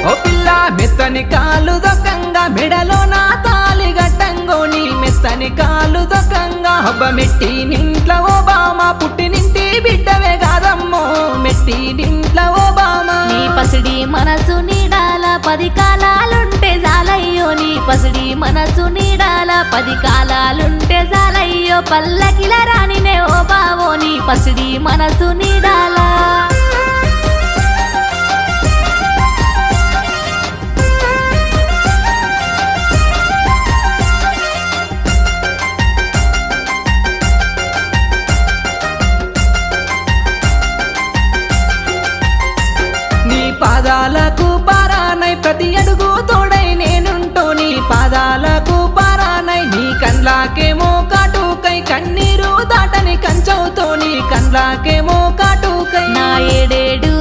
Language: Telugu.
ఓ పిల్ల మెత్తని కాలు దొక్కంగా మెడలో నా తాలి గట్టంగో నీ మెత్తని కాలు దొక్కంగా హబ్బ మెట్టి నింట్ల ఓబామా పుట్టినింటి బిడ్డవే కాదమ్మో మెట్టి నింట్ల ఓబామా నీ పసిడి మనసు నీడాల 10 కాలాలుంటే జాలయ్యో నీ పసిడి మనసు నీడాల 10 కాలాలుంటే జాలయ్యో పల్లకిల రానినే ఓ బావో నీ పసిడి మనసు నీడాల పాదాలకు పారానై ప్రతి అడుగు తోడై నేనుంటూ నీ పాదాలకు పారానై నీ కండ్లాకేమో కాటుకై కన్నీరు దాటని కంచవుతో నీ కండ్లాకేమో కాటుకై నా 7